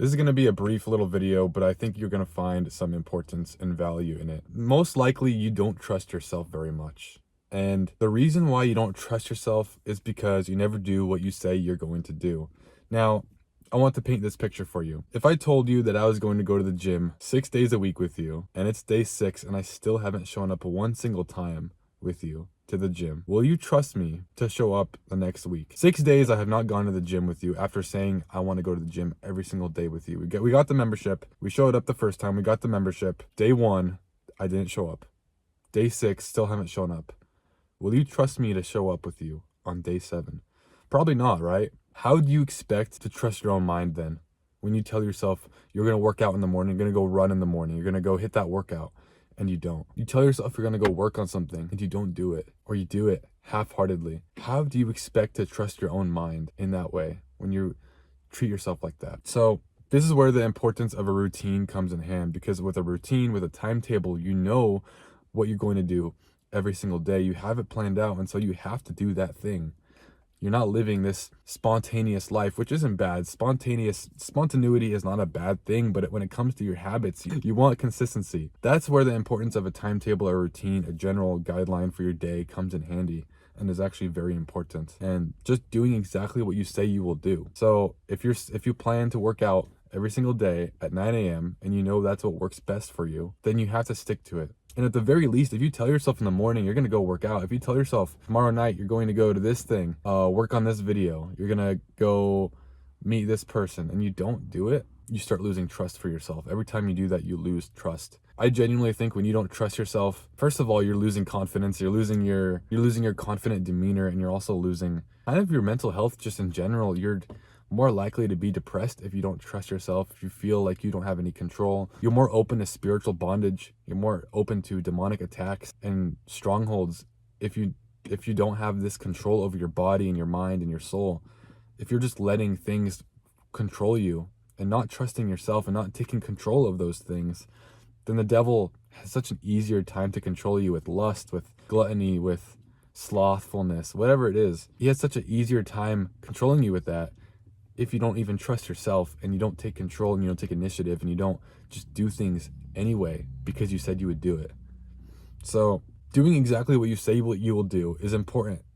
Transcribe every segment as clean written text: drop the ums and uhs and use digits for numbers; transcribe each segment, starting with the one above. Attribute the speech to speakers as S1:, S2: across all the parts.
S1: This is going to be a brief little video, but I think you're going to find some importance and value in it. Most likely, you don't trust yourself very much. And the reason why you don't trust yourself is because you never do what you say you're going to do. Now, I want to paint this picture for you. If I told you that I was going to go to the gym 6 days a week with you, and it's day 6 and I still haven't shown up one single time with you to the gym, will you trust me to show up the next week? 6 days I have not gone to the gym with you after saying I want to go to the gym every single day with you. We got the membership. We showed up the first time. We got the membership. Day 1, I didn't show up. Day 6, still haven't shown up. Will you trust me to show up with you on day 7? Probably not, right? How do you expect to trust your own mind then? When you tell yourself you're going to work out in the morning, you're going to go run in the morning, you're going to go hit that workout, and you don't. You tell yourself you're going to go work on something and you don't do it, or you do it half-heartedly. How do you expect to trust your own mind in that way when you treat yourself like that? So this is where the importance of a routine comes in hand, because with a routine, with a timetable, you know what you're going to do every single day. You have it planned out, and so you have to do that thing. You're not living this spontaneous life, which isn't bad. Spontaneity is not a bad thing, but when it comes to your habits, you want consistency. That's where the importance of a timetable or routine, a general guideline for your day, comes in handy and is actually very important. And just doing exactly what you say you will do. So if you plan to work out every single day at 9 a.m. and you know that's what works best for you, then you have to stick to it. And at the very least, if you tell yourself in the morning you're going to go work out, if you tell yourself tomorrow night you're going to go to this thing, work on this video, you're going to go meet this person, and you don't do it, you start losing trust for yourself. Every time you do that, you lose trust. I genuinely think when you don't trust yourself, first of all, you're losing confidence, you're losing your confident demeanor, and you're also losing kind of your mental health just in general. You're more likely to be depressed if you don't trust yourself, if you feel like you don't have any control. You're more open to spiritual bondage. You're more open to demonic attacks and strongholds if you don't have this control over your body and your mind and your soul. If you're just letting things control you and not trusting yourself and not taking control of those things, then the devil has such an easier time to control you with lust, with gluttony, with slothfulness, whatever it is. He has such an easier time controlling you with that if you don't even trust yourself, and you don't take control, and you don't take initiative, and you don't just do things anyway because you said you would do it. So doing exactly what you say you will do is important,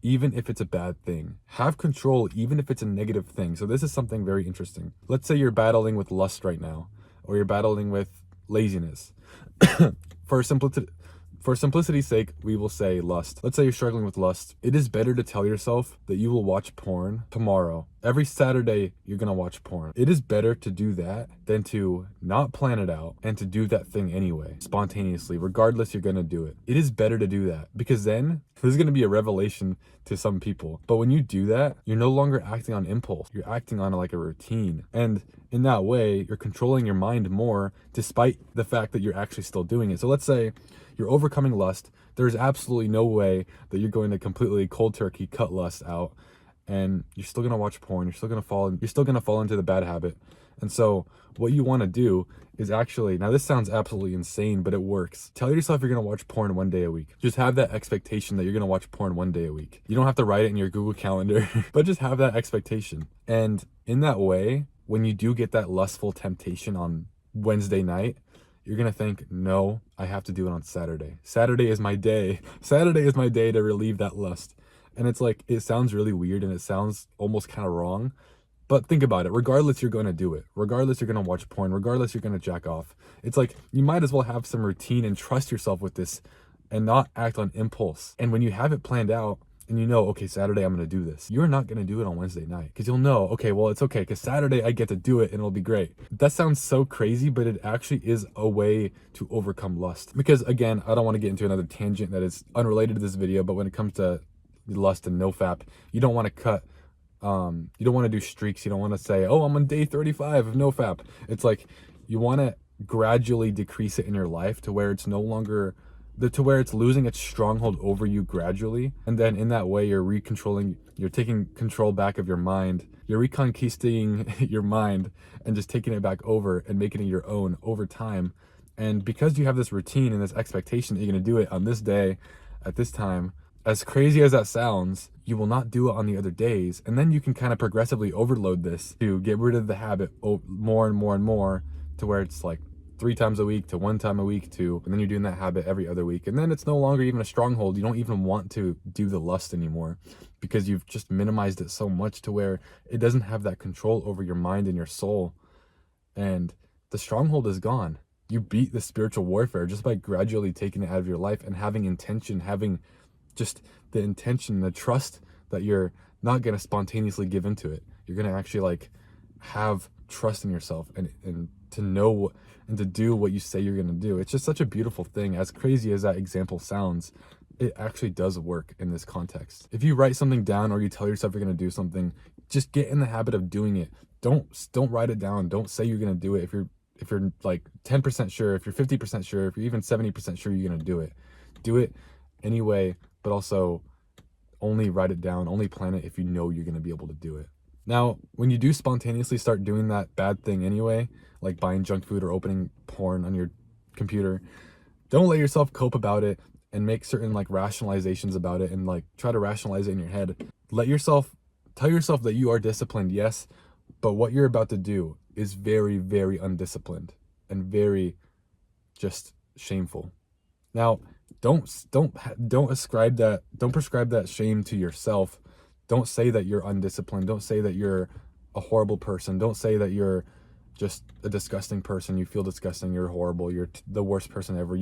S1: even if it's a bad thing. Have control even if it's a negative thing. So this is something very interesting. Let's say you're battling with lust right now, or you're battling with laziness. For simplicity's sake, we will say lust. Let's say you're struggling with lust. It is better to tell yourself that you will watch porn tomorrow. Every Saturday, you're gonna watch porn. It is better to do that than to not plan it out and to do that thing anyway, spontaneously. Regardless, you're gonna do it. It is better to do that, because then this is gonna be a revelation to some people. But when you do that, you're no longer acting on impulse. You're acting on like a routine. And in that way, you're controlling your mind more, despite the fact that you're actually still doing it. So let's say you're overcoming lust. There's absolutely no way that you're going to completely cold turkey cut lust out, and you're still gonna watch porn. You're still gonna fall into the bad habit. And so what you want to do is actually, now this sounds absolutely insane, but it works. Tell yourself you're gonna watch porn 1 day a week. Just have that expectation that you're gonna watch porn 1 day a week. You don't have to write it in your Google Calendar, but just have that expectation. And in that way, when you do get that lustful temptation on Wednesday night, you're gonna think, no, I have to do it on Saturday. Saturday is my day. Saturday is my day to relieve that lust. And it's like, it sounds really weird and it sounds almost kind of wrong, but think about it. Regardless, you're going to do it. Regardless, you're going to watch porn. Regardless, you're going to jack off. It's like, you might as well have some routine and trust yourself with this and not act on impulse. And when you have it planned out and you know, okay, Saturday, I'm going to do this, you're not going to do it on Wednesday night, because you'll know, okay, well, it's okay, because Saturday I get to do it and it'll be great. That sounds so crazy, but it actually is a way to overcome lust. Because again, I don't want to get into another tangent that is unrelated to this video, but when it comes to lust and nofap, you don't want to cut, you don't want to do streaks. You don't want to say, oh, I'm on day 35 of nofap. It's like, you want to gradually decrease it in your life to where it's no longer, to where it's losing its stronghold over you gradually. And then in that way, you're taking control back of your mind. You're reconquisting your mind and just taking it back over and making it your own over time. And because you have this routine and this expectation that you're going to do it on this day, at this time, As crazy as that sounds, you will not do it on the other days. And then you can kind of progressively overload this to get rid of the habit more and more and more, to where it's like 3 times a week to 1 time a week to, and then you're doing that habit every other week. And then it's no longer even a stronghold. You don't even want to do the lust anymore because you've just minimized it so much to where it doesn't have that control over your mind and your soul. And the stronghold is gone. You beat the spiritual warfare just by gradually taking it out of your life and having intention, having just the intention, the trust that you're not going to spontaneously give into it. You're going to actually like have trust in yourself and to know and to do what you say you're going to do. It's just such a beautiful thing. As crazy as that example sounds, it actually does work in this context. If you write something down or you tell yourself you're going to do something, just get in the habit of doing it. Don't write it down. Don't say you're going to do it. If you're like 10% sure, if you're 50% sure, if you're even 70% sure you're going to do it, do it anyway, but also only write it down, only plan it if you know you're going to be able to do it. Now, when you do spontaneously start doing that bad thing anyway, like buying junk food or opening porn on your computer, don't let yourself cope about it and make certain like rationalizations about it and like try to rationalize it in your head. Tell yourself that you are disciplined, yes, but what you're about to do is very, very undisciplined and very just shameful. Now, don't prescribe that shame to yourself. Don't say that you're undisciplined. Don't say that you're a horrible person. Don't say that you're just a disgusting person. You feel disgusting. You're horrible. You're the worst person ever.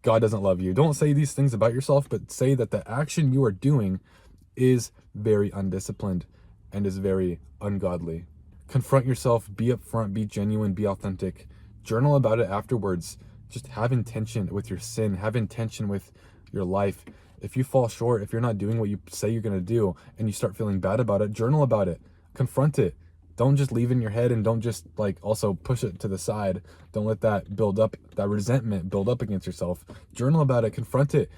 S1: God doesn't love you. Don't say these things about yourself, but say that the action you are doing is very undisciplined and is very ungodly. Confront yourself. Be upfront. Be genuine. Be authentic. Journal about it afterwards. Just have intention with your sin. Have intention with your life. If you fall short, if you're not doing what you say you're going to do and you start feeling bad about it, journal about it. Confront it. Don't just leave it in your head, and don't just like also push it to the side. Don't let that build up, that resentment build up against yourself. Journal about it. Confront it.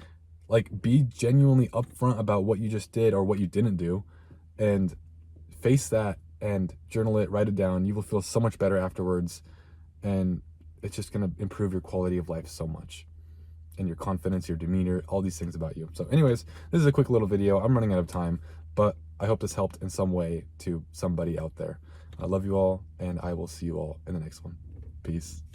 S1: Like, be genuinely upfront about what you just did or what you didn't do, and face that and journal it, write it down. You will feel so much better afterwards, and it's just going to improve your quality of life so much, and your confidence, your demeanor, all these things about you. So anyways, this is a quick little video. I'm running out of time, but I hope this helped in some way to somebody out there. I love you all, and I will see you all in the next one. Peace.